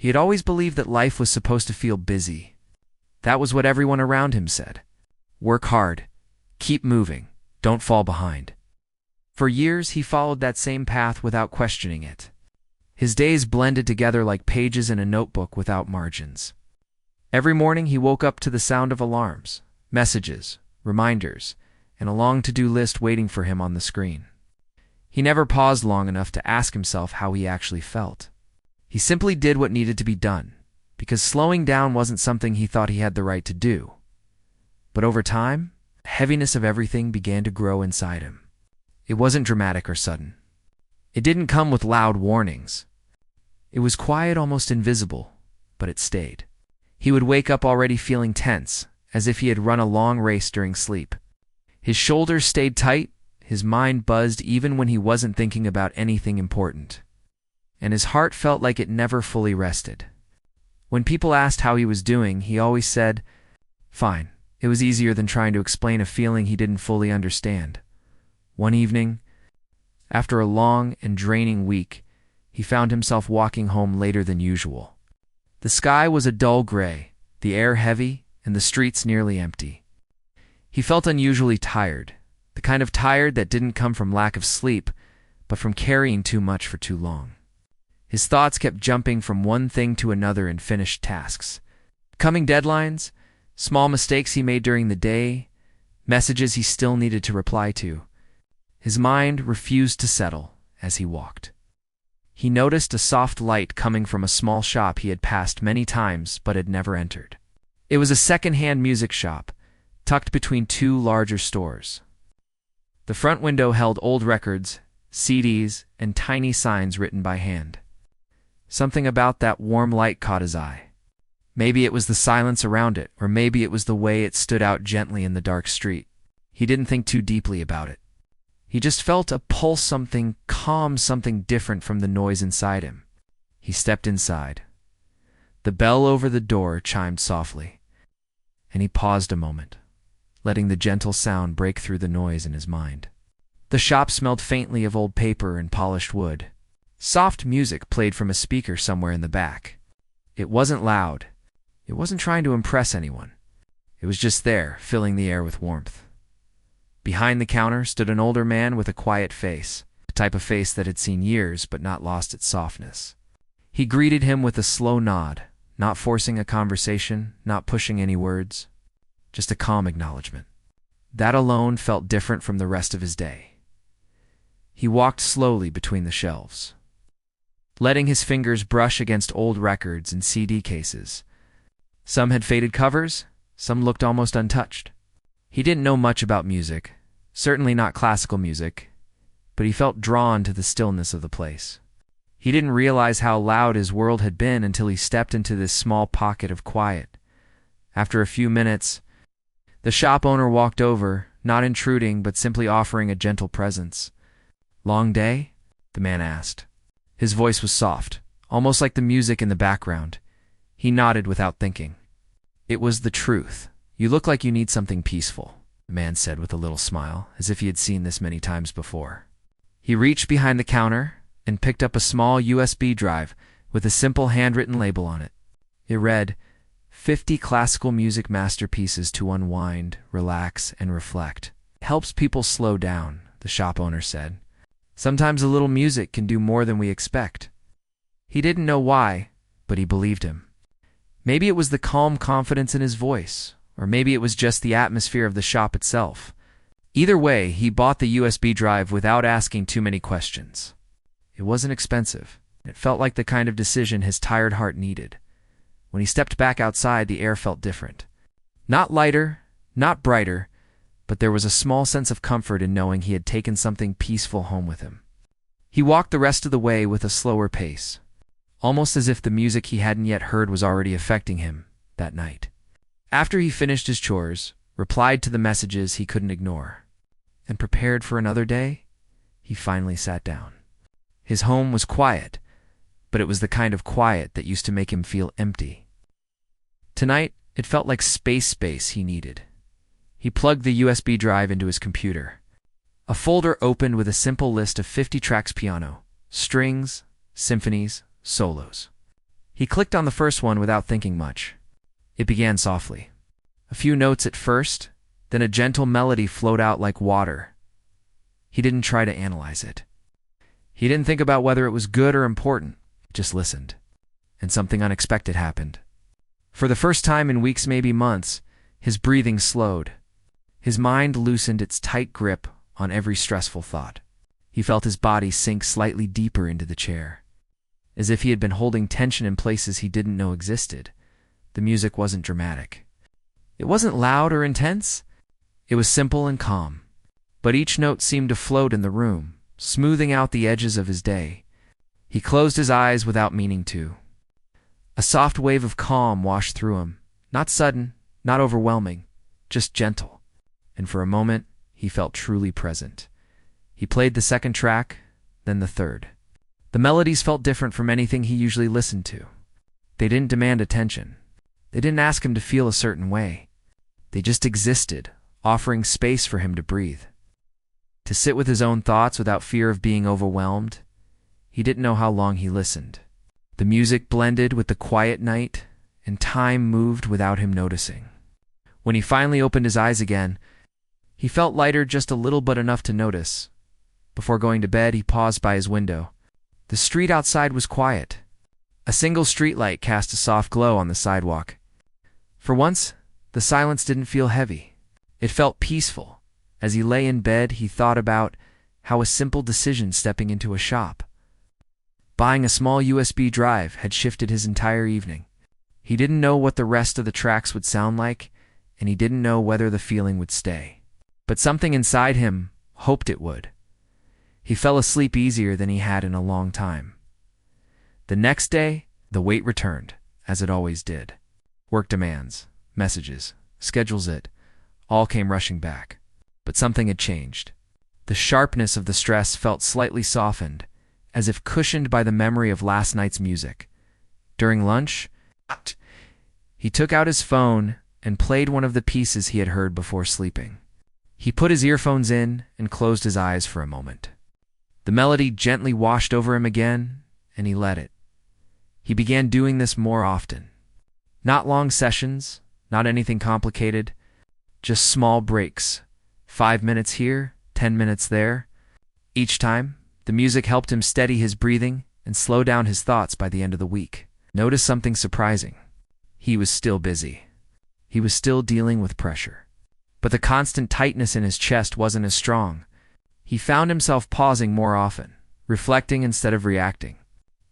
He had always believed that life was supposed to feel busy. That was what everyone around him said. Work hard. Keep moving. Don't fall behind. For years, he followed that same path without questioning it. His days blended together like pages in a notebook without margins. Every morning, he woke up to the sound of alarms, messages, reminders, and a long to-do list waiting for him on the screen. He never paused long enough to ask himself how he actually felt. He simply did what needed to be done, because slowing down wasn't something he thought he had the right to do. But over time, the heaviness of everything began to grow inside him. It wasn't dramatic or sudden. It didn't come with loud warnings. It was quiet, almost invisible, but it stayed. He would wake up already feeling tense, as if he had run a long race during sleep. His shoulders stayed tight, his mind buzzed even when he wasn't thinking about anything important. And his heart felt like it never fully rested. When people asked how he was doing, he always said, "Fine." It was easier than trying to explain a feeling he didn't fully understand. One evening, after a long and draining week, he found himself walking home later than usual. The sky was a dull gray, the air heavy, and the streets nearly empty. He felt unusually tired, the kind of tired that didn't come from lack of sleep, but from carrying too much for too long. His thoughts kept jumping from one thing to another in finished tasks. Coming deadlines, small mistakes he made during the day, messages he still needed to reply to. His mind refused to settle as he walked. He noticed a soft light coming from a small shop he had passed many times but had never entered. It was a second-hand music shop, tucked between two larger stores. The front window held old records, CDs, and tiny signs written by hand. Something about that warm light caught his eye. Maybe it was the silence around it, or maybe it was the way it stood out gently in the dark street. He didn't think too deeply about it. He just felt a pulse, something calm, something different from the noise inside him. He stepped inside. The bell over the door chimed softly, and he paused a moment, letting the gentle sound break through the noise in his mind. The shop smelled faintly of old paper and polished wood. Soft music played from a speaker somewhere in the back. It wasn't loud. It wasn't trying to impress anyone. It was just there, filling the air with warmth. Behind the counter stood an older man with a quiet face, the type of face that had seen years but not lost its softness. He greeted him with a slow nod, not forcing a conversation, not pushing any words, just a calm acknowledgement. That alone felt different from the rest of his day. He walked slowly between the shelves, letting his fingers brush against old records and CD cases. Some had faded covers, some looked almost untouched. He didn't know much about music, certainly not classical music, but he felt drawn to the stillness of the place. He didn't realize how loud his world had been until he stepped into this small pocket of quiet. After a few minutes, the shop owner walked over, not intruding but simply offering a gentle presence. "Long day?" the man asked. His voice was soft, almost like the music in the background. He nodded without thinking. "It was the truth. You look like you need something peaceful," the man said with a little smile, as if he had seen this many times before. He reached behind the counter and picked up a small USB drive with a simple handwritten label on it. It read, 50 classical music masterpieces to unwind, relax, and reflect. It helps people slow down, the shop owner said. Sometimes a little music can do more than we expect. He didn't know why, but he believed him. Maybe it was the calm confidence in his voice, or maybe it was just the atmosphere of the shop itself. Either way, he bought the USB drive without asking too many questions. It wasn't expensive. It felt like the kind of decision his tired heart needed. When he stepped back outside, the air felt different. Not lighter, not brighter, but there was a small sense of comfort in knowing he had taken something peaceful home with him. He walked the rest of the way with a slower pace, almost as if the music he hadn't yet heard was already affecting him that night. After he finished his chores, replied to the messages he couldn't ignore, and prepared for another day, he finally sat down. His home was quiet, but it was the kind of quiet that used to make him feel empty. Tonight, it felt like space he needed. He plugged the USB drive into his computer. A folder opened with a simple list of 50 tracks: piano, strings, symphonies, solos. He clicked on the first one without thinking much. It began softly. A few notes at first, then a gentle melody flowed out like water. He didn't try to analyze it. He didn't think about whether it was good or important, just listened. And something unexpected happened. For the first time in weeks, maybe months, his breathing slowed. His mind loosened its tight grip on every stressful thought. He felt his body sink slightly deeper into the chair, as if he had been holding tension in places he didn't know existed. The music wasn't dramatic. It wasn't loud or intense. It was simple and calm. But each note seemed to float in the room, smoothing out the edges of his day. He closed his eyes without meaning to. A soft wave of calm washed through him, not sudden, not overwhelming, just gentle. And for a moment, he felt truly present. He played the second track, then the third. The melodies felt different from anything he usually listened to. They didn't demand attention. They didn't ask him to feel a certain way. They just existed, offering space for him to breathe. To sit with his own thoughts without fear of being overwhelmed. He didn't know how long he listened. The music blended with the quiet night, and time moved without him noticing. When he finally opened his eyes again, he felt lighter just a little, but enough to notice. Before going to bed, he paused by his window. The street outside was quiet. A single streetlight cast a soft glow on the sidewalk. For once, the silence didn't feel heavy. It felt peaceful. As he lay in bed, he thought about how a simple decision, stepping into a shop, buying a small USB drive, had shifted his entire evening. He didn't know what the rest of the tracks would sound like, and he didn't know whether the feeling would stay. But something inside him hoped it would. He fell asleep easier than he had in a long time. The next day, the weight returned, as it always did. Work demands, messages, schedules, it all came rushing back. But something had changed. The sharpness of the stress felt slightly softened, as if cushioned by the memory of last night's music. During lunch, he took out his phone and played one of the pieces he had heard before sleeping. He put his earphones in and closed his eyes for a moment. The melody gently washed over him again, and he let it. He began doing this more often. Not long sessions, not anything complicated, just small breaks. 5 minutes here, 10 minutes there. Each time, the music helped him steady his breathing and slow down his thoughts. By the end of the week, notice something surprising. He was still busy. He was still dealing with pressure. But the constant tightness in his chest wasn't as strong. He found himself pausing more often, reflecting instead of reacting.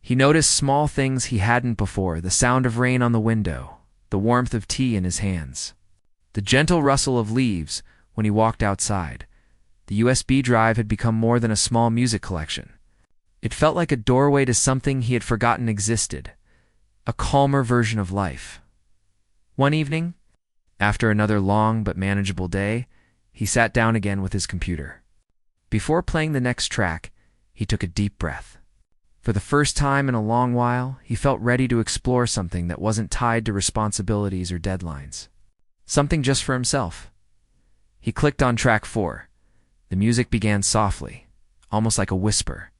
He noticed small things he hadn't before: the sound of rain on the window, the warmth of tea in his hands, the gentle rustle of leaves when he walked outside. The USB drive had become more than a small music collection. It felt like a doorway to something he had forgotten existed, a calmer version of life. One evening, after another long but manageable day, he sat down again with his computer. Before playing the next track, he took a deep breath. For the first time in a long while, he felt ready to explore something that wasn't tied to responsibilities or deadlines. Something just for himself. He clicked on track 4. The music began softly, almost like a whisper.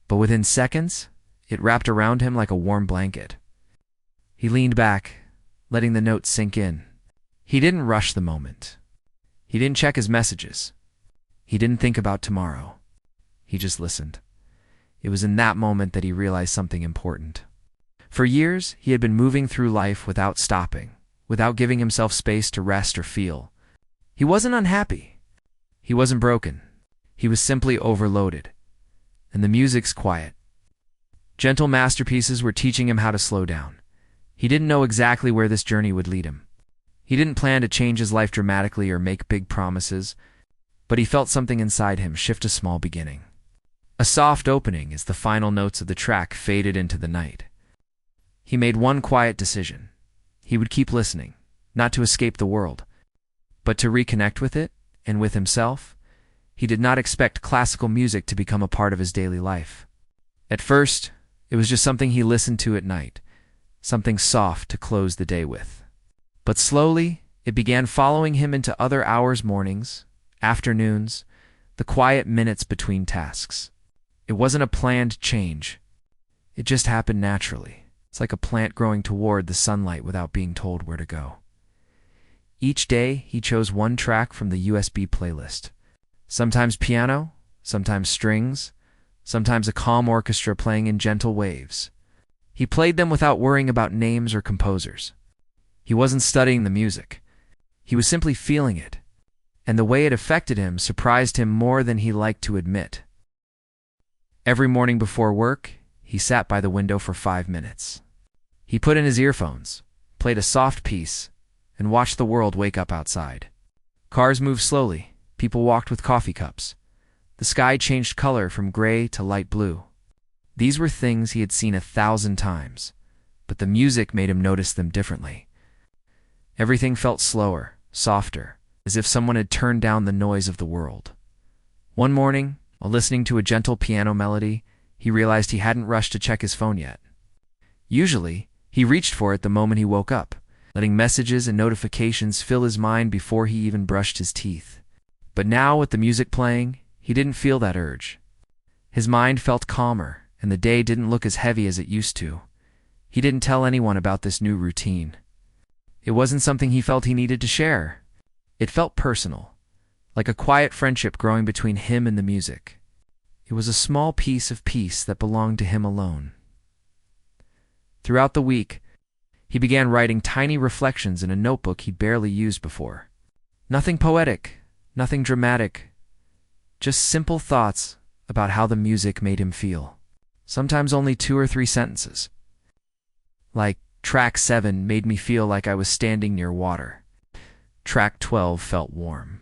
But within seconds, it wrapped around him like a warm blanket. He leaned back, letting the notes sink in. He didn't rush the moment. He didn't check his messages. He didn't think about tomorrow. He just listened. It was in that moment that he realized something important. For years, he had been moving through life without stopping, without giving himself space to rest or feel. He wasn't unhappy. He wasn't broken. He was simply overloaded. And the music's quiet. Gentle masterpieces were teaching him how to slow down. He didn't know exactly where this journey would lead him. He didn't plan to change his life dramatically or make big promises, but he felt something inside him shift, a small beginning. A soft opening as the final notes of the track faded into the night. He made one quiet decision. He would keep listening, not to escape the world, but to reconnect with it and with himself. He did not expect classical music to become a part of his daily life. At first, it was just something he listened to at night, something soft to close the day with. But slowly, it began following him into other hours, mornings, afternoons, the quiet minutes between tasks. It wasn't a planned change. It just happened naturally. It's like a plant growing toward the sunlight without being told where to go. Each day, he chose one track from the USB playlist. Sometimes piano, sometimes strings, sometimes a calm orchestra playing in gentle waves. He played them without worrying about names or composers. He wasn't studying the music. He was simply feeling it, and the way it affected him surprised him more than he liked to admit. Every morning before work, he sat by the window for 5 minutes. He put in his earphones, played a soft piece, and watched the world wake up outside. Cars moved slowly, people walked with coffee cups. The sky changed color from gray to light blue. These were things he had seen 1,000 times, but the music made him notice them differently. Everything felt slower, softer, as if someone had turned down the noise of the world. One morning, while listening to a gentle piano melody, he realized he hadn't rushed to check his phone yet. Usually, he reached for it the moment he woke up, letting messages and notifications fill his mind before he even brushed his teeth. But now, with the music playing, he didn't feel that urge. His mind felt calmer, and the day didn't look as heavy as it used to. He didn't tell anyone about this new routine. It wasn't something he felt he needed to share. It felt personal, like a quiet friendship growing between him and the music. It was a small piece of peace that belonged to him alone. Throughout the week, he began writing tiny reflections in a notebook he'd barely used before. Nothing poetic, nothing dramatic, just simple thoughts about how the music made him feel. Sometimes only 2 or 3 sentences. Like, track 7 made me feel like I was standing near water. Track 12 felt warm,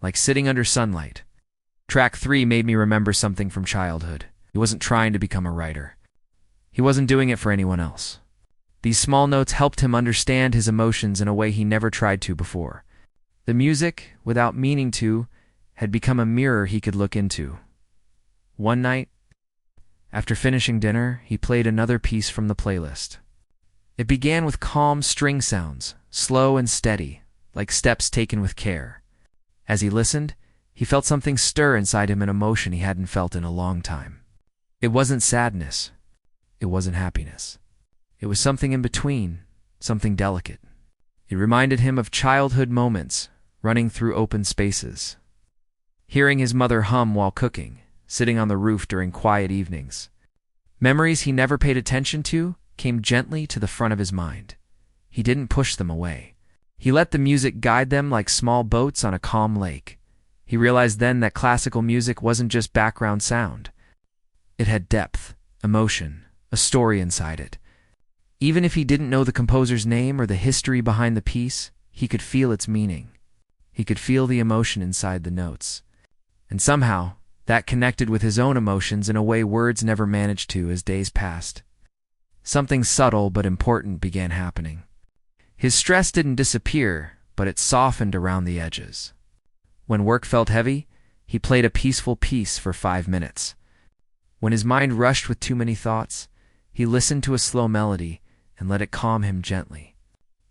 like sitting under sunlight. Track 3 made me remember something from childhood. He wasn't trying to become a writer. He wasn't doing it for anyone else. These small notes helped him understand his emotions in a way he never tried to before. The music, without meaning to, had become a mirror he could look into. One night, after finishing dinner, he played another piece from the playlist. It began with calm string sounds, slow and steady, like steps taken with care. As he listened, he felt something stir inside him, an emotion he hadn't felt in a long time. It wasn't sadness. It wasn't happiness. It was something in between, something delicate. It reminded him of childhood moments, running through open spaces. Hearing his mother hum while cooking, sitting on the roof during quiet evenings. Memories he never paid attention to came gently to the front of his mind. He didn't push them away. He let the music guide them like small boats on a calm lake. He realized then that classical music wasn't just background sound. It had depth, emotion, a story inside it. Even if he didn't know the composer's name or the history behind the piece, he could feel its meaning. He could feel the emotion inside the notes. And somehow, that connected with his own emotions in a way words never managed to as days passed. Something subtle but important began happening. His stress didn't disappear, but it softened around the edges. When work felt heavy, he played a peaceful piece for 5 minutes. When his mind rushed with too many thoughts, he listened to a slow melody and let it calm him gently.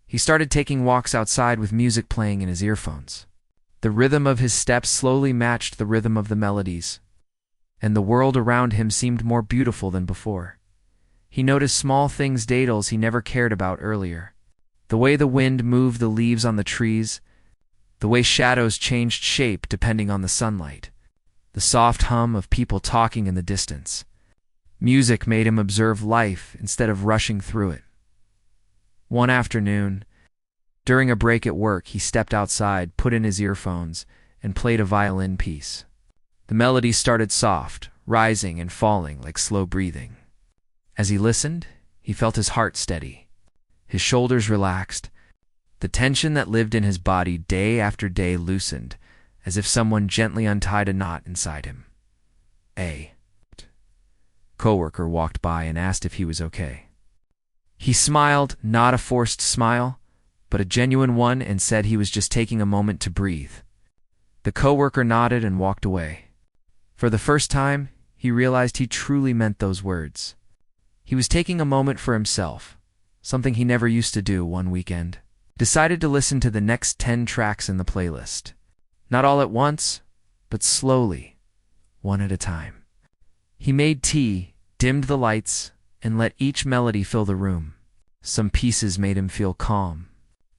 He started taking walks outside with music playing in his earphones. The rhythm of his steps slowly matched the rhythm of the melodies, and the world around him seemed more beautiful than before. He noticed small things, details he never cared about earlier. The way the wind moved the leaves on the trees, the way shadows changed shape depending on the sunlight, the soft hum of people talking in the distance. Music made him observe life instead of rushing through it. One afternoon, during a break at work, he stepped outside, put in his earphones, and played a violin piece. The melody started soft, rising and falling like slow breathing. As he listened, he felt his heart steady. His shoulders relaxed. The tension that lived in his body day after day loosened, as if someone gently untied a knot inside him. A coworker walked by and asked if he was okay. He smiled, not a forced smile, but a genuine one, and said he was just taking a moment to breathe. The coworker nodded and walked away. For the first time, he realized he truly meant those words. He was taking a moment for himself, something he never used to do. One weekend, decided to listen to the next 10 tracks in the playlist. Not all at once, but slowly, one at a time. He made tea, dimmed the lights, and let each melody fill the room. Some pieces made him feel calm.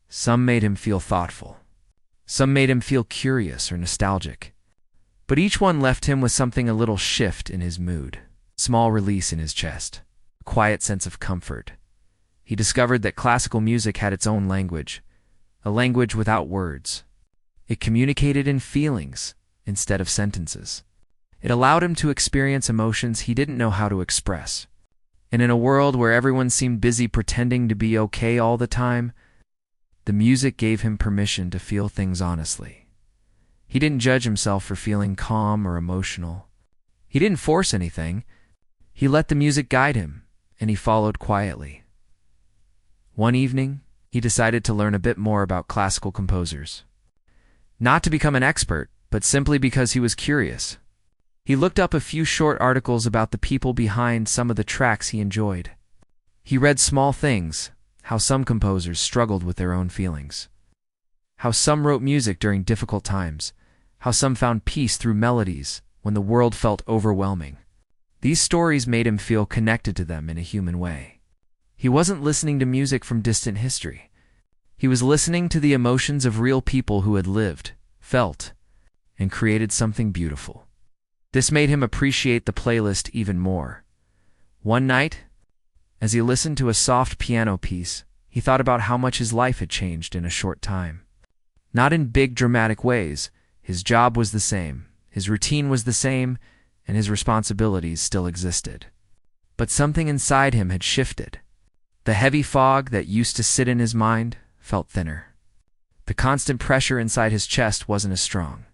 Some made him feel thoughtful. Some made him feel curious or nostalgic. But each one left him with something, a little shift in his mood, small release in his chest, a quiet sense of comfort. He discovered that classical music had its own language, a language without words. It communicated in feelings instead of sentences. It allowed him to experience emotions he didn't know how to express. And in a world where everyone seemed busy pretending to be okay all the time, the music gave him permission to feel things honestly. He didn't judge himself for feeling calm or emotional. He didn't force anything. He let the music guide him, and he followed quietly. One evening, he decided to learn a bit more about classical composers. Not to become an expert, but simply because he was curious. He looked up a few short articles about the people behind some of the tracks he enjoyed. He read small things, how some composers struggled with their own feelings, how some wrote music during difficult times, how some found peace through melodies when the world felt overwhelming. These stories made him feel connected to them in a human way. He wasn't listening to music from distant history. He was listening to the emotions of real people who had lived, felt, and created something beautiful. This made him appreciate the playlist even more. One night, as he listened to a soft piano piece, he thought about how much his life had changed in a short time. Not in big dramatic ways. His job was the same, his routine was the same, and his responsibilities still existed. But something inside him had shifted. The heavy fog that used to sit in his mind felt thinner. The constant pressure inside his chest wasn't as strong.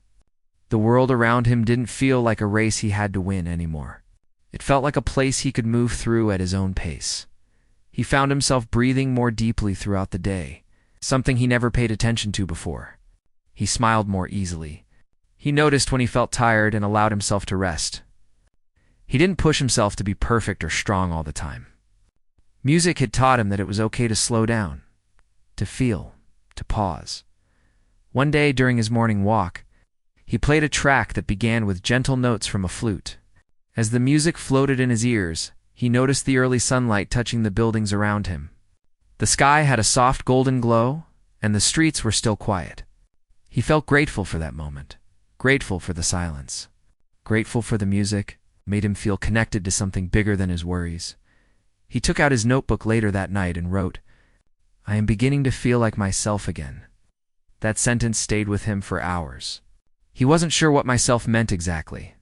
The world around him didn't feel like a race he had to win anymore. It felt like a place he could move through at his own pace. He found himself breathing more deeply throughout the day, something he never paid attention to before. He smiled more easily. He noticed when he felt tired and allowed himself to rest. He didn't push himself to be perfect or strong all the time. Music had taught him that it was okay to slow down, to feel, to pause. One day during his morning walk, he played a track that began with gentle notes from a flute. As the music floated in his ears, he noticed the early sunlight touching the buildings around him. The sky had a soft golden glow, and the streets were still quiet. He felt grateful for that moment, grateful for the silence, grateful for the music, made him feel connected to something bigger than his worries. He took out his notebook later that night and wrote, "I am beginning to feel like myself again." That sentence stayed with him for hours. He wasn't sure what myself meant exactly,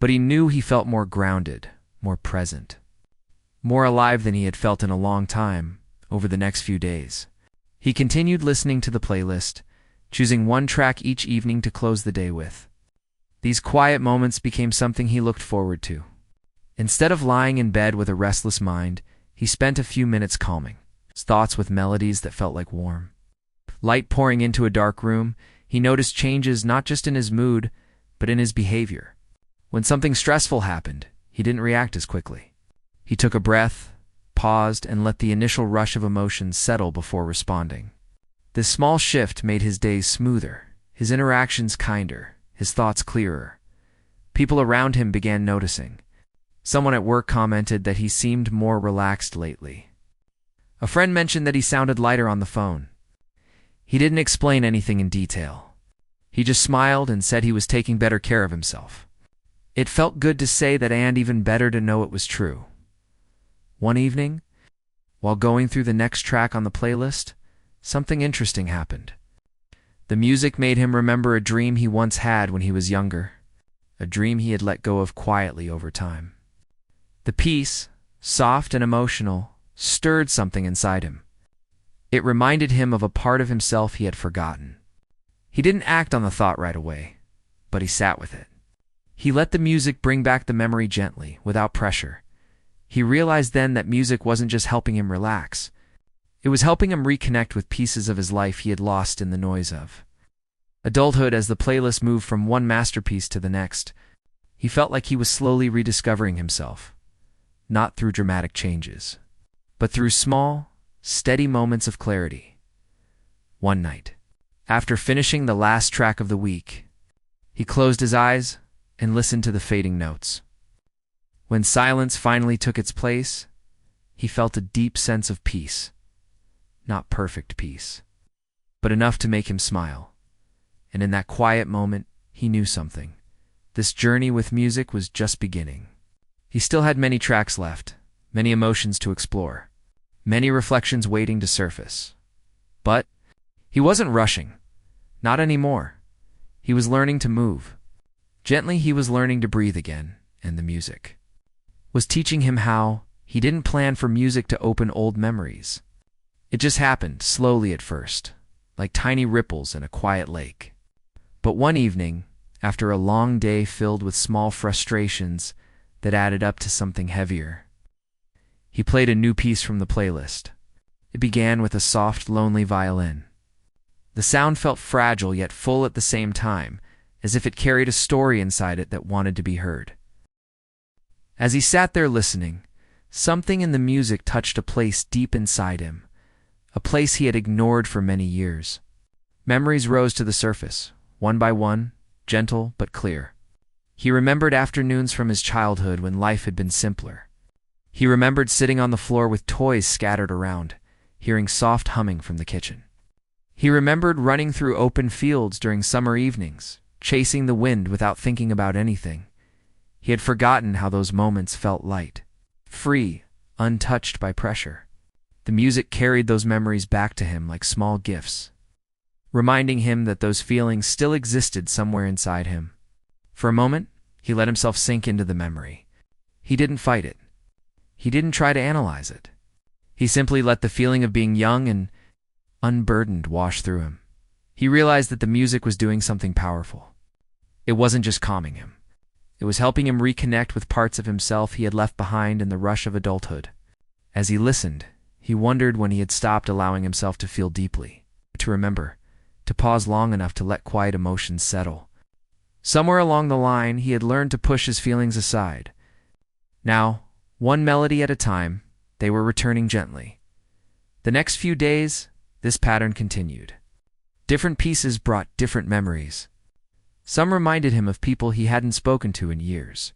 but he knew he felt more grounded, more present, more alive than he had felt in a long time. Over the next few days, he continued listening to the playlist, choosing one track each evening to close the day with. These quiet moments became something he looked forward to. Instead of lying in bed with a restless mind, he spent a few minutes calming his thoughts with melodies that felt like warm light pouring into a dark room. He noticed changes not just in his mood, but in his behavior. When something stressful happened, he didn't react as quickly. He took a breath, paused, and let the initial rush of emotions settle before responding. This small shift made his days smoother, his interactions kinder, his thoughts clearer. People around him began noticing. Someone at work commented that he seemed more relaxed lately. A friend mentioned that he sounded lighter on the phone. He didn't explain anything in detail. He just smiled and said he was taking better care of himself. It felt good to say that, and even better to know it was true. One evening, while going through the next track on the playlist, something interesting happened. The music made him remember a dream he once had when he was younger, a dream he had let go of quietly over time. The piece, soft and emotional, stirred something inside him. It reminded him of a part of himself he had forgotten. He didn't act on the thought right away, but he sat with it. He let the music bring back the memory gently, without pressure. He realized then that music wasn't just helping him relax. It was helping him reconnect with pieces of his life he had lost in the noise of adulthood. As the playlist moved from one masterpiece to the next, he felt like he was slowly rediscovering himself, not through dramatic changes, but through small, steady moments of clarity. One night, after finishing the last track of the week, he closed his eyes and listened to the fading notes. When silence finally took its place, he felt a deep sense of peace. Not perfect peace, but enough to make him smile. And in that quiet moment, he knew something. This journey with music was just beginning. He still had many tracks left, many emotions to explore, many reflections waiting to surface. But he wasn't rushing. Not anymore. He was learning to move. Gently, he was learning to breathe again, and the music was teaching him how. He didn't plan for music to open old memories. It just happened, slowly at first, like tiny ripples in a quiet lake. But one evening, after a long day filled with small frustrations that added up to something heavier, he played a new piece from the playlist. It began with a soft, lonely violin. The sound felt fragile yet full at the same time, as if it carried a story inside it that wanted to be heard. As he sat there listening, something in the music touched a place deep inside him, a place he had ignored for many years. Memories rose to the surface, one by one, gentle but clear. He remembered afternoons from his childhood when life had been simpler. He remembered sitting on the floor with toys scattered around, hearing soft humming from the kitchen. He remembered running through open fields during summer evenings, chasing the wind without thinking about anything. He had forgotten how those moments felt light, free, untouched by pressure. The music carried those memories back to him like small gifts, reminding him that those feelings still existed somewhere inside him. For a moment, he let himself sink into the memory. He didn't fight it. He didn't try to analyze it. He simply let the feeling of being young and unburdened wash through him. He realized that the music was doing something powerful. It wasn't just calming him. It was helping him reconnect with parts of himself he had left behind in the rush of adulthood. As he listened, he wondered when he had stopped allowing himself to feel deeply, to remember, to pause long enough to let quiet emotions settle. Somewhere along the line, he had learned to push his feelings aside. Now, one melody at a time, they were returning gently. The next few days, this pattern continued. Different pieces brought different memories. Some reminded him of people he hadn't spoken to in years.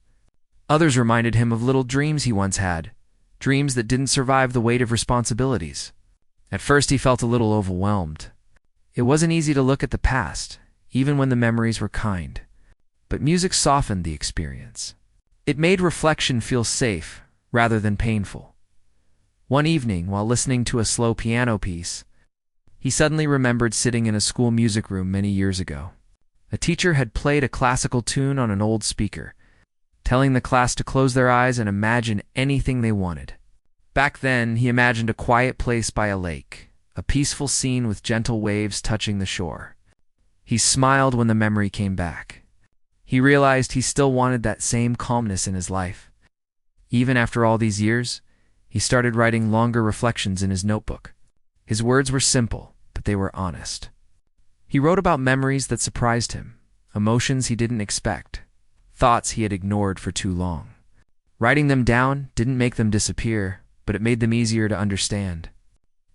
Others reminded him of little dreams he once had, dreams that didn't survive the weight of responsibilities. At first he felt a little overwhelmed. It wasn't easy to look at the past, even when the memories were kind. But music softened the experience. It made reflection feel safe rather than painful. One evening, while listening to a slow piano piece, he suddenly remembered sitting in a school music room many years ago. A teacher had played a classical tune on an old speaker, telling the class to close their eyes and imagine anything they wanted. Back then, he imagined a quiet place by a lake, a peaceful scene with gentle waves touching the shore. He smiled when the memory came back. He realized he still wanted that same calmness in his life. Even after all these years, he started writing longer reflections in his notebook. His words were simple, but they were honest. He wrote about memories that surprised him, emotions he didn't expect, thoughts he had ignored for too long. Writing them down didn't make them disappear, but it made them easier to understand.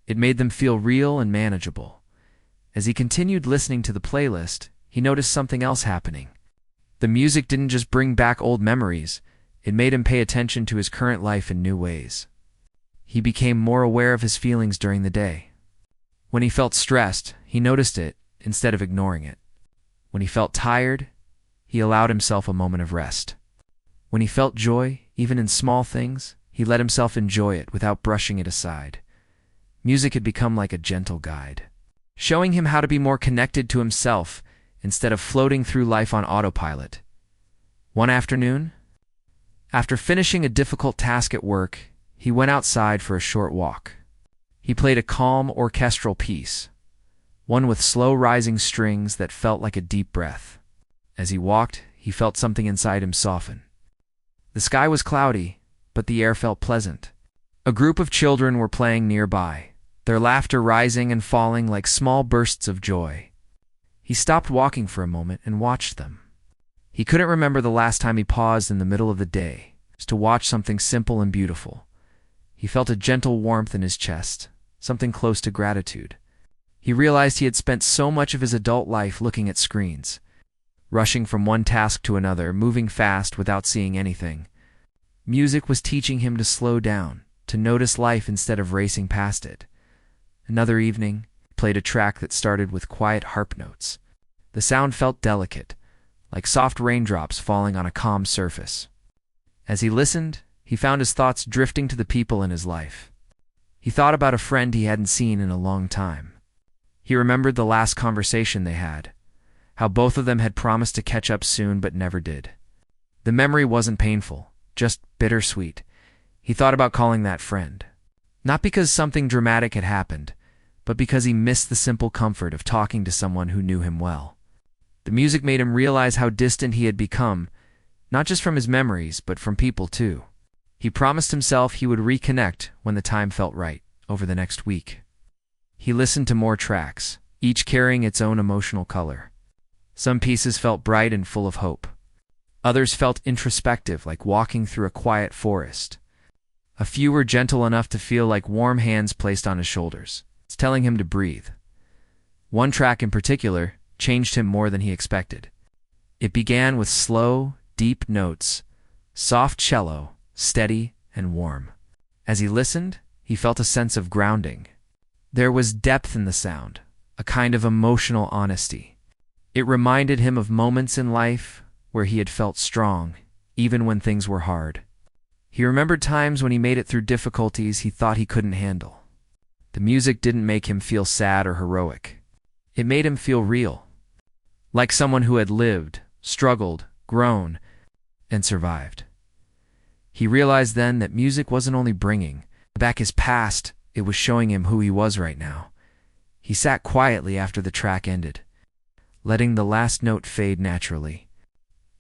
It made them feel real and manageable. As he continued listening to the playlist, he noticed something else happening. The music didn't just bring back old memories, it made him pay attention to his current life in new ways. He became more aware of his feelings during the day. When he felt stressed, he noticed it instead of ignoring it. When he felt tired, he allowed himself a moment of rest. When he felt joy, even in small things, he let himself enjoy it without brushing it aside. Music had become like a gentle guide, showing him how to be more connected to himself instead of floating through life on autopilot. One afternoon, after finishing a difficult task at work, he went outside for a short walk. He played a calm orchestral piece, one with slow rising strings that felt like a deep breath. As he walked, he felt something inside him soften. The sky was cloudy, but the air felt pleasant. A group of children were playing nearby, their laughter rising and falling like small bursts of joy. He stopped walking for a moment and watched them. He couldn't remember the last time he paused in the middle of the day just to watch something simple and beautiful. He felt a gentle warmth in his chest, something close to gratitude. He realized he had spent so much of his adult life looking at screens, rushing from one task to another, moving fast without seeing anything. Music was teaching him to slow down, to notice life instead of racing past it. Another evening, he played a track that started with quiet harp notes. The sound felt delicate, like soft raindrops falling on a calm surface. As he listened, he found his thoughts drifting to the people in his life. He thought about a friend he hadn't seen in a long time. He remembered the last conversation they had, how both of them had promised to catch up soon but never did. The memory wasn't painful, just bittersweet. He thought about calling that friend. Not because something dramatic had happened, but because he missed the simple comfort of talking to someone who knew him well. The music made him realize how distant he had become, not just from his memories, but from people too. He promised himself he would reconnect when the time felt right, over the next week. He listened to more tracks, each carrying its own emotional color. Some pieces felt bright and full of hope. Others felt introspective, like walking through a quiet forest. A few were gentle enough to feel like warm hands placed on his shoulders, telling him to breathe. One track in particular changed him more than he expected. It began with slow, deep notes, soft cello, steady and warm. As he listened, he felt a sense of grounding. There was depth in the sound, a kind of emotional honesty. It reminded him of moments in life where he had felt strong, even when things were hard. He remembered times when he made it through difficulties he thought he couldn't handle. The music didn't make him feel sad or heroic. It made him feel real, like someone who had lived, struggled, grown, and survived. He realized then that music wasn't only bringing back his past, it was showing him who he was right now. He sat quietly after the track ended, letting the last note fade naturally.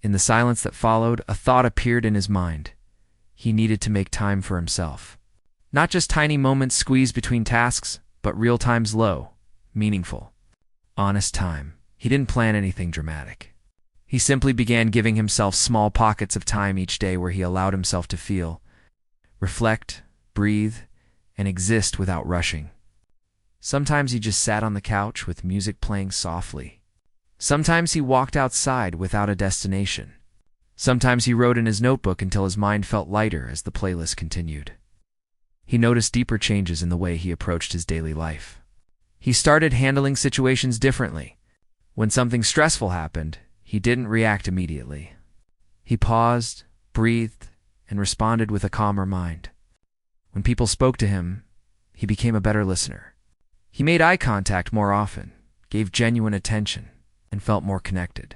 In the silence that followed, a thought appeared in his mind. He needed to make time for himself. Not just tiny moments squeezed between tasks, but real time slow, meaningful, honest time. He didn't plan anything dramatic. He simply began giving himself small pockets of time each day where he allowed himself to feel, reflect, breathe, and exist without rushing. Sometimes he just sat on the couch with music playing softly. Sometimes he walked outside without a destination. Sometimes he wrote in his notebook until his mind felt lighter as the playlist continued. He noticed deeper changes in the way he approached his daily life. He started handling situations differently. When something stressful happened, he didn't react immediately. He paused, breathed, and responded with a calmer mind. When people spoke to him, he became a better listener. He made eye contact more often, gave genuine attention, and felt more connected.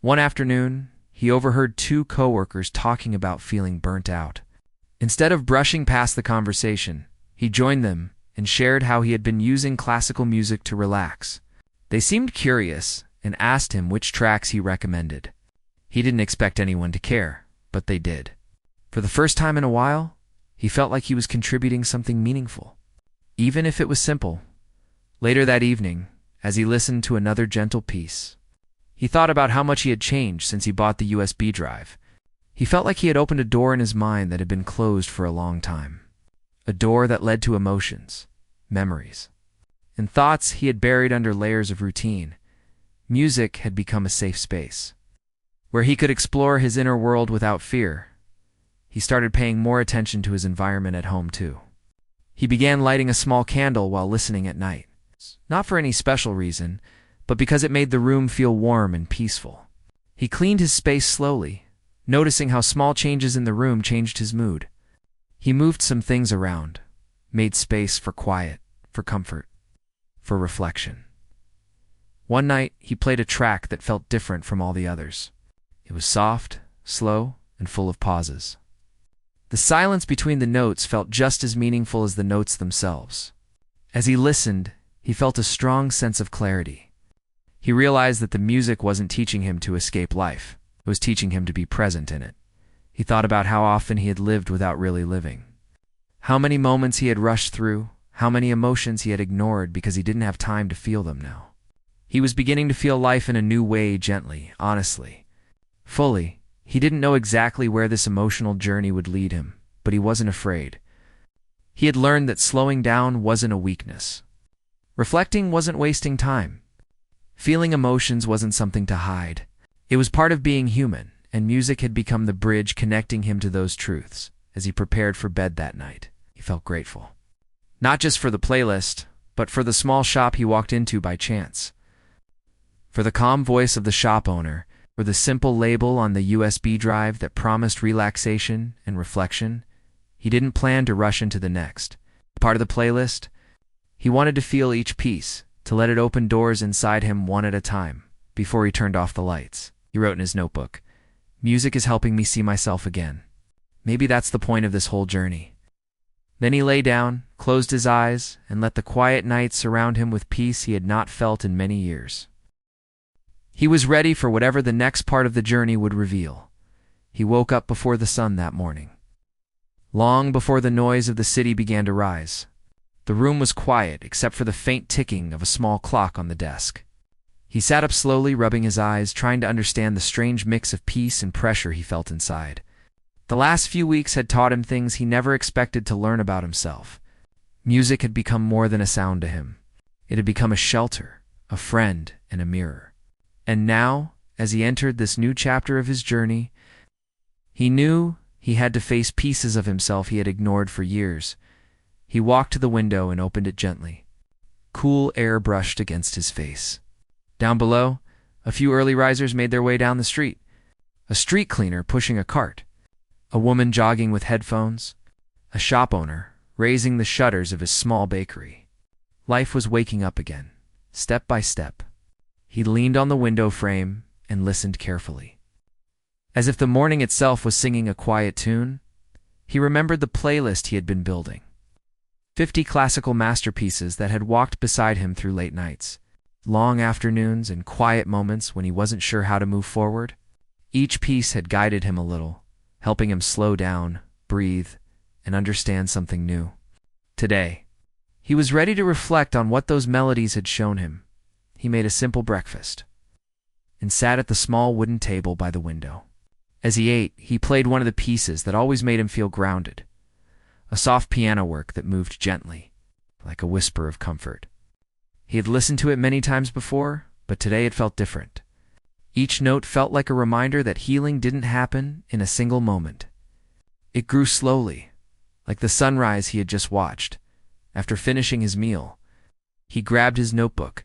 One afternoon, he overheard two coworkers talking about feeling burnt out. Instead of brushing past the conversation, he joined them and shared how he had been using classical music to relax. They seemed curious and asked him which tracks he recommended. He didn't expect anyone to care, but they did. For the first time in a while, he felt like he was contributing something meaningful, even if it was simple. Later that evening, as he listened to another gentle piece, he thought about how much he had changed since he bought the USB drive. He felt like he had opened a door in his mind that had been closed for a long time. A door that led to emotions, memories, and thoughts he had buried under layers of routine. Music had become a safe space, where he could explore his inner world without fear. He started paying more attention to his environment at home too. He began lighting a small candle while listening at night, not for any special reason, but because it made the room feel warm and peaceful. He cleaned his space slowly, noticing how small changes in the room changed his mood. He moved some things around, made space for quiet, for comfort, for reflection. One night, he played a track that felt different from all the others. It was soft, slow, and full of pauses. The silence between the notes felt just as meaningful as the notes themselves. As he listened, he felt a strong sense of clarity. He realized that the music wasn't teaching him to escape life. It was teaching him to be present in it. He thought about how often he had lived without really living. How many moments he had rushed through, how many emotions he had ignored because he didn't have time to feel them now. He was beginning to feel life in a new way, gently, honestly, fully. He didn't know exactly where this emotional journey would lead him, but he wasn't afraid. He had learned that slowing down wasn't a weakness. Reflecting wasn't wasting time. Feeling emotions wasn't something to hide. It was part of being human, and music had become the bridge connecting him to those truths. as he prepared for bed that night. He felt grateful. Not just for the playlist, but for the small shop he walked into by chance. For the calm voice of the shop owner, or the simple label on the USB drive that promised relaxation and reflection. He didn't plan to rush into the next part of the playlist. He wanted to feel each piece, to let it open doors inside him one at a time, before he turned off the lights. He wrote in his notebook, "Music is helping me see myself again. Maybe that's the point of this whole journey." Then he lay down, closed his eyes, and let the quiet night surround him with peace he had not felt in many years. He was ready for whatever the next part of the journey would reveal. He woke up before the sun that morning. Long before the noise of the city began to rise. The room was quiet except for the faint ticking of a small clock on the desk. He sat up slowly, rubbing his eyes, trying to understand the strange mix of peace and pressure he felt inside. The last few weeks had taught him things he never expected to learn about himself. Music had become more than a sound to him. It had become a shelter, a friend, and a mirror. And now, as he entered this new chapter of his journey, he knew he had to face pieces of himself he had ignored for years. He walked to the window and opened it gently. Cool air brushed against his face. Down below, a few early risers made their way down the street. A street cleaner pushing a cart. A woman jogging with headphones. A shop owner raising the shutters of his small bakery. Life was waking up again, step by step. He leaned on the window frame and listened carefully. As if the morning itself was singing a quiet tune, he remembered the playlist he had been building. 50 classical masterpieces that had walked beside him through late nights, long afternoons, and quiet moments when he wasn't sure how to move forward. Each piece had guided him a little, helping him slow down, breathe, and understand something new. Today, he was ready to reflect on what those melodies had shown him. He made a simple breakfast and sat at the small wooden table by the window. As he ate, he played one of the pieces that always made him feel grounded, a soft piano work that moved gently, like a whisper of comfort. He had listened to it many times before, but today it felt different. Each note felt like a reminder that healing didn't happen in a single moment. It grew slowly, like the sunrise he had just watched. After finishing his meal, he grabbed his notebook,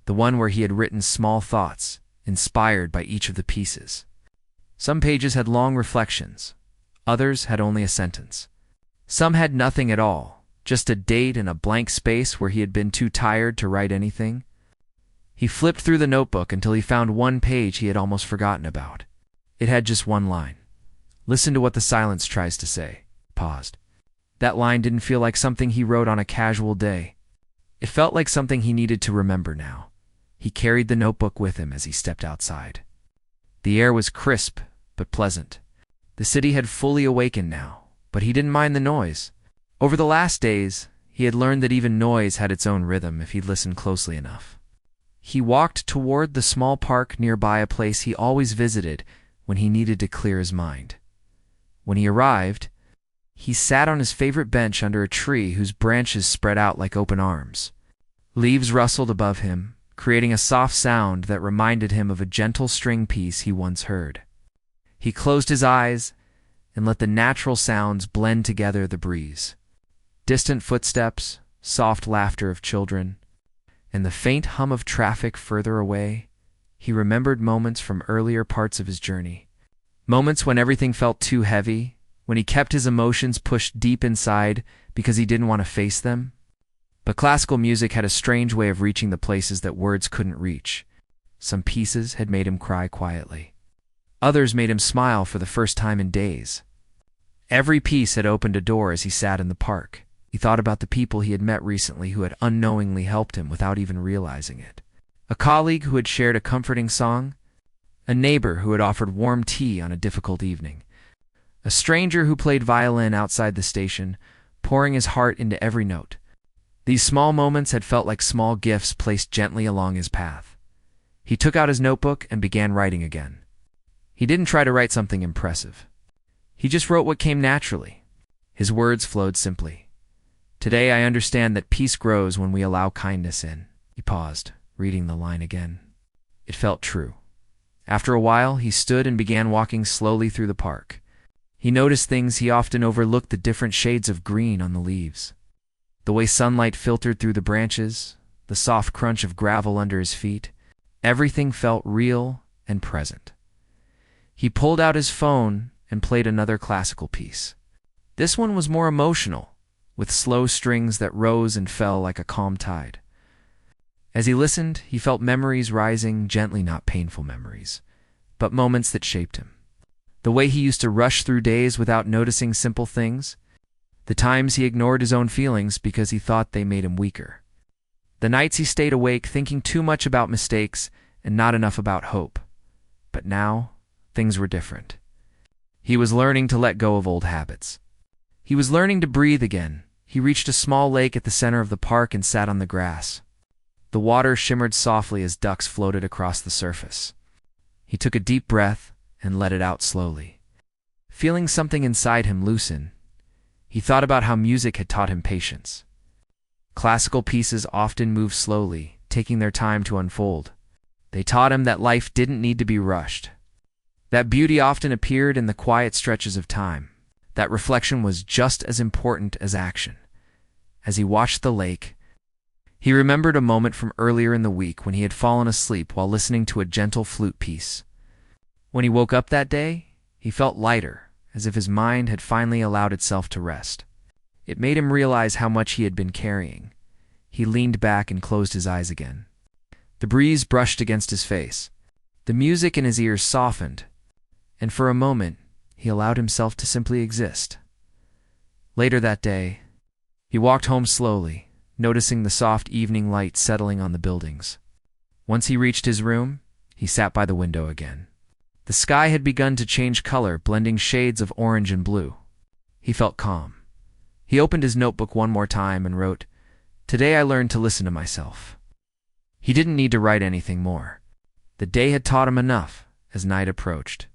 the one where he had written small thoughts, inspired by each of the pieces. Some pages had long reflections, others had only a sentence. Some had nothing at all, just a date and a blank space where he had been too tired to write anything. He flipped through the notebook until he found one page he had almost forgotten about. It had just one line. "Listen to what the silence tries to say." Paused. That line didn't feel like something he wrote on a casual day. It felt like something he needed to remember now. He carried the notebook with him as he stepped outside. The air was crisp but pleasant. The city had fully awakened now, but he didn't mind the noise. Over the last days, he had learned that even noise had its own rhythm if he listened closely enough. He walked toward the small park nearby, a place he always visited when he needed to clear his mind. When he arrived, he sat on his favorite bench under a tree whose branches spread out like open arms. Leaves rustled above him, creating a soft sound that reminded him of a gentle string piece he once heard. He closed his eyes and let the natural sounds blend together: the breeze, distant footsteps, soft laughter of children, and the faint hum of traffic further away. He remembered moments from earlier parts of his journey. Moments when everything felt too heavy, when he kept his emotions pushed deep inside because he didn't want to face them. But classical music had a strange way of reaching the places that words couldn't reach. Some pieces had made him cry quietly. Others made him smile for the first time in days. Every piece had opened a door as he sat in the park. He thought about the people he had met recently who had unknowingly helped him without even realizing it. A colleague who had shared a comforting song. A neighbor who had offered warm tea on a difficult evening. A stranger who played violin outside the station, pouring his heart into every note. These small moments had felt like small gifts placed gently along his path. He took out his notebook and began writing again. He didn't try to write something impressive. He just wrote what came naturally. His words flowed simply. "Today I understand that peace grows when we allow kindness in." He paused, reading the line again. It felt true. After a while, he stood and began walking slowly through the park. He noticed things he often overlooked: the different shades of green on the leaves, the way sunlight filtered through the branches, the soft crunch of gravel under his feet. Everything felt real and present. He pulled out his phone and played another classical piece. This one was more emotional, with slow strings that rose and fell like a calm tide. As he listened, he felt memories rising gently, not painful memories, but moments that shaped him. The way he used to rush through days without noticing simple things, the times he ignored his own feelings because he thought they made him weaker, the nights he stayed awake thinking too much about mistakes and not enough about hope. But now, things were different. He was learning to let go of old habits. He was learning to breathe again. He reached a small lake at the center of the park and sat on the grass. The water shimmered softly as ducks floated across the surface. He took a deep breath and let it out slowly, feeling something inside him loosen. He thought about how music had taught him patience. Classical pieces often moved slowly, taking their time to unfold. They taught him that life didn't need to be rushed, that beauty often appeared in the quiet stretches of time, that reflection was just as important as action. As he watched the lake, he remembered a moment from earlier in the week when he had fallen asleep while listening to a gentle flute piece. When he woke up that day, he felt lighter, as if his mind had finally allowed itself to rest. It made him realize how much he had been carrying. He leaned back and closed his eyes again. The breeze brushed against his face. The music in his ears softened, and for a moment, he allowed himself to simply exist. Later that day, he walked home slowly, noticing the soft evening light settling on the buildings. Once he reached his room, he sat by the window again. The sky had begun to change color, blending shades of orange and blue. He felt calm. He opened his notebook one more time and wrote, "Today I learned to listen to myself." He didn't need to write anything more. The day had taught him enough as night approached.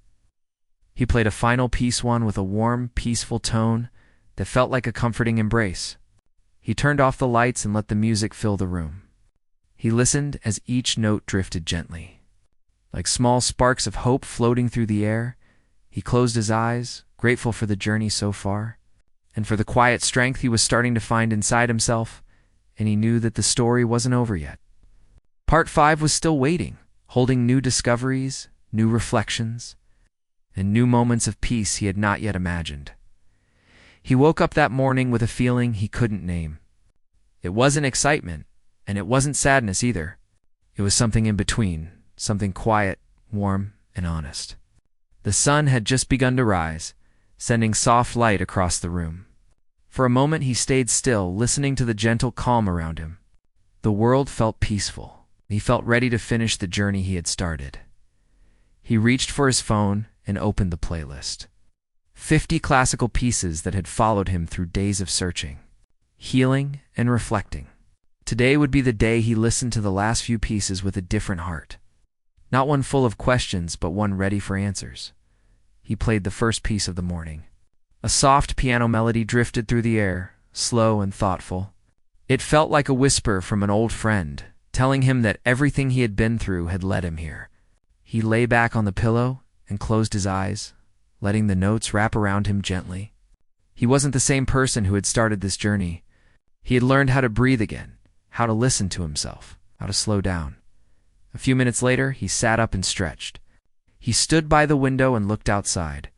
He played a final piece, one with a warm, peaceful tone that felt like a comforting embrace. He turned off the lights and let the music fill the room. He listened as each note drifted gently, like small sparks of hope floating through the air. He closed his eyes, grateful for the journey so far, and for the quiet strength he was starting to find inside himself, and he knew that the story wasn't over yet. Part 5 was still waiting, holding new discoveries, new reflections, and new moments of peace he had not yet imagined. He woke up that morning with a feeling he couldn't name. It wasn't excitement, and it wasn't sadness either. It was something in between, something quiet, warm, and honest. The sun had just begun to rise, sending soft light across the room. For a moment he stayed still, listening to the gentle calm around him. The world felt peaceful. He felt ready to finish the journey he had started. He reached for his phone and opened the playlist. 50 classical pieces that had followed him through days of searching, healing, and reflecting. Today would be the day he listened to the last few pieces with a different heart. Not one full of questions, but one ready for answers. He played the first piece of the morning. A soft piano melody drifted through the air, slow and thoughtful. It felt like a whisper from an old friend, telling him that everything he had been through had led him here. He lay back on the pillow and closed his eyes, letting the notes wrap around him gently. He wasn't the same person who had started this journey. He had learned how to breathe again, how to listen to himself, how to slow down. A few minutes later, he sat up and stretched. He stood by the window and looked outside.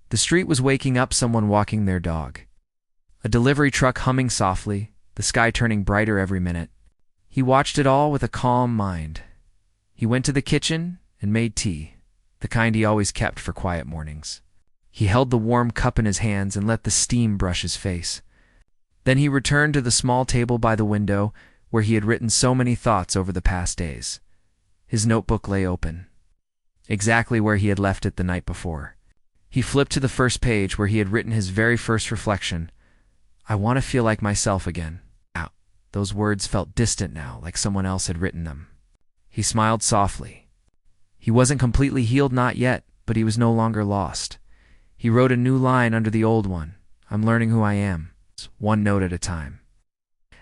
The street was waking up, someone walking their dog. A delivery truck humming softly, the sky turning brighter every minute. He watched it all with a calm mind. He went to the kitchen and made tea, the kind he always kept for quiet mornings. He held the warm cup in his hands and let the steam brush his face. Then he returned to the small table by the window where he had written so many thoughts over the past days. His notebook lay open, exactly where he had left it the night before. He flipped to the first page where he had written his very first reflection. "I want to feel like myself again." Ow. Those words felt distant now, like someone else had written them. He smiled softly. He wasn't completely healed, not yet, but he was no longer lost. He wrote a new line under the old one. "I'm learning who I am, one note at a time."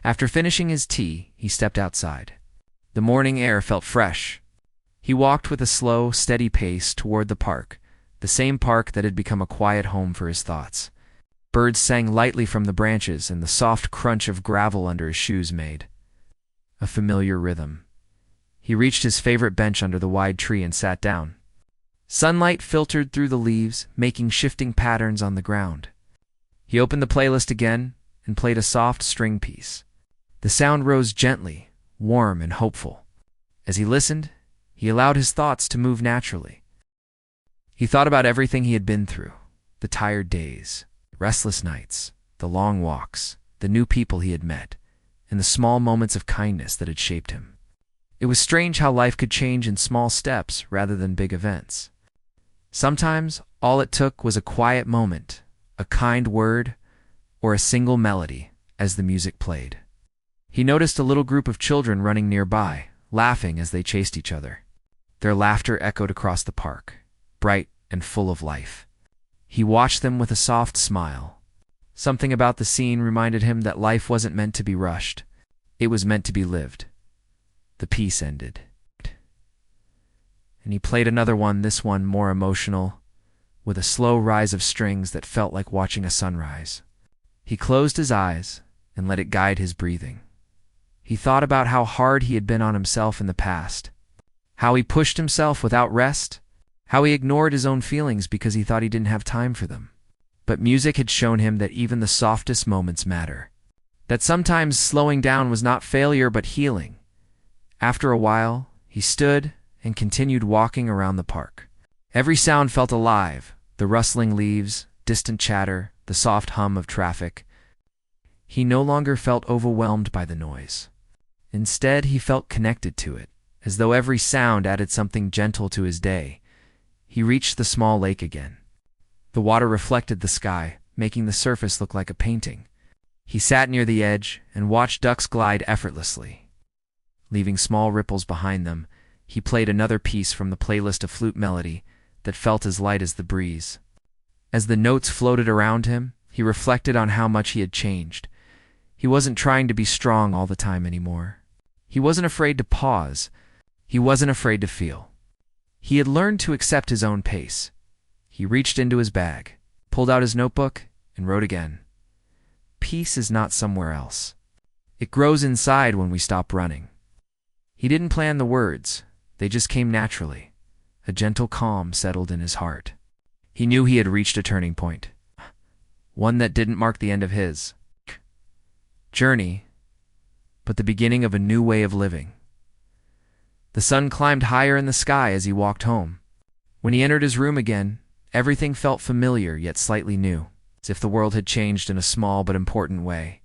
After finishing his tea, he stepped outside. The morning air felt fresh. He walked with a slow, steady pace toward the park, the same park that had become a quiet home for his thoughts. Birds sang lightly from the branches, and the soft crunch of gravel under his shoes made a familiar rhythm. He reached his favorite bench under the wide tree and sat down. Sunlight filtered through the leaves, making shifting patterns on the ground. He opened the playlist again and played a soft string piece. The sound rose gently, warm and hopeful. As he listened, he allowed his thoughts to move naturally. He thought about everything he had been through, the tired days, restless nights, the long walks, the new people he had met, and the small moments of kindness that had shaped him. It was strange how life could change in small steps rather than big events. Sometimes all it took was a quiet moment, a kind word, or a single melody as the music played. He noticed a little group of children running nearby, laughing as they chased each other. Their laughter echoed across the park, bright and full of life. He watched them with a soft smile. Something about the scene reminded him that life wasn't meant to be rushed. It was meant to be lived. The piece ended. And he played another one, this one more emotional, with a slow rise of strings that felt like watching a sunrise. He closed his eyes and let it guide his breathing. He thought about how hard he had been on himself in the past, how he pushed himself without rest, how he ignored his own feelings because he thought he didn't have time for them. But music had shown him that even the softest moments matter, that sometimes slowing down was not failure but healing. After a while, he stood and continued walking around the park. Every sound felt alive, the rustling leaves, distant chatter, the soft hum of traffic. He no longer felt overwhelmed by the noise. Instead, he felt connected to it, as though every sound added something gentle to his day. He reached the small lake again. The water reflected the sky, making the surface look like a painting. He sat near the edge and watched ducks glide effortlessly. Leaving small ripples behind them, he played another piece from the playlist, a flute melody that felt as light as the breeze. As the notes floated around him, he reflected on how much he had changed. He wasn't trying to be strong all the time anymore. He wasn't afraid to pause. He wasn't afraid to feel. He had learned to accept his own pace. He reached into his bag, pulled out his notebook, and wrote again. Peace is not somewhere else. It grows inside when we stop running. He didn't plan the words. They just came naturally. A gentle calm settled in his heart. He knew he had reached a turning point. One that didn't mark the end of his journey, but the beginning of a new way of living. The sun climbed higher in the sky as he walked home. When he entered his room again, everything felt familiar yet slightly new, as if the world had changed in a small but important way.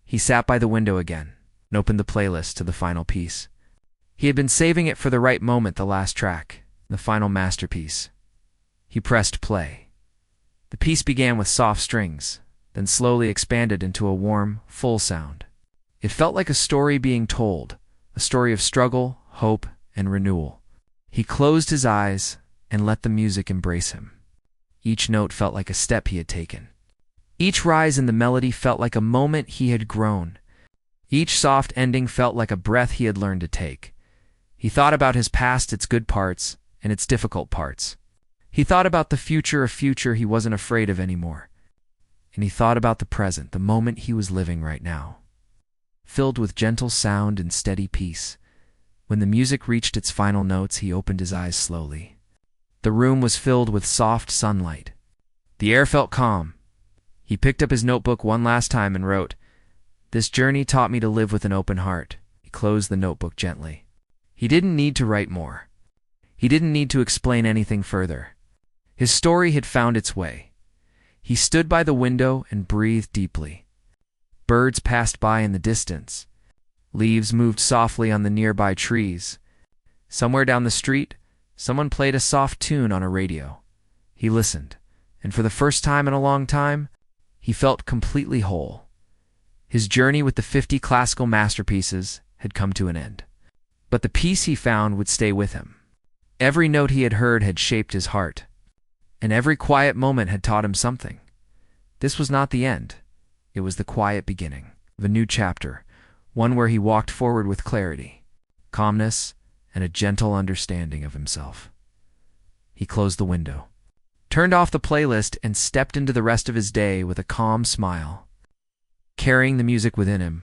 He sat by the window again and opened the playlist to the final piece. He had been saving it for the right moment, the last track, the final masterpiece. He pressed play. The piece began with soft strings, then slowly expanded into a warm, full sound. It felt like a story being told, a story of struggle, hope, and renewal. He closed his eyes and let the music embrace him. Each note felt like a step he had taken. Each rise in the melody felt like a moment he had grown. Each soft ending felt like a breath he had learned to take. He thought about his past, its good parts, and its difficult parts. He thought about the future, a future he wasn't afraid of anymore. And he thought about the present, the moment he was living right now, filled with gentle sound and steady peace. When the music reached its final notes, he opened his eyes slowly. The room was filled with soft sunlight. The air felt calm. He picked up his notebook one last time and wrote, "This journey taught me to live with an open heart." He closed the notebook gently. He didn't need to write more. He didn't need to explain anything further. His story had found its way. He stood by the window and breathed deeply. Birds passed by in the distance. Leaves moved softly on the nearby trees. Somewhere down the street, someone played a soft tune on a radio. He listened, and for the first time in a long time, he felt completely whole. His journey with the 50 classical masterpieces had come to an end. But the peace he found would stay with him. Every note he had heard had shaped his heart, and every quiet moment had taught him something. This was not the end. It was the quiet beginning of a new chapter, one where he walked forward with clarity, calmness, and a gentle understanding of himself. He closed the window. turned off the playlist, and stepped into the rest of his day with a calm smile, carrying the music within him.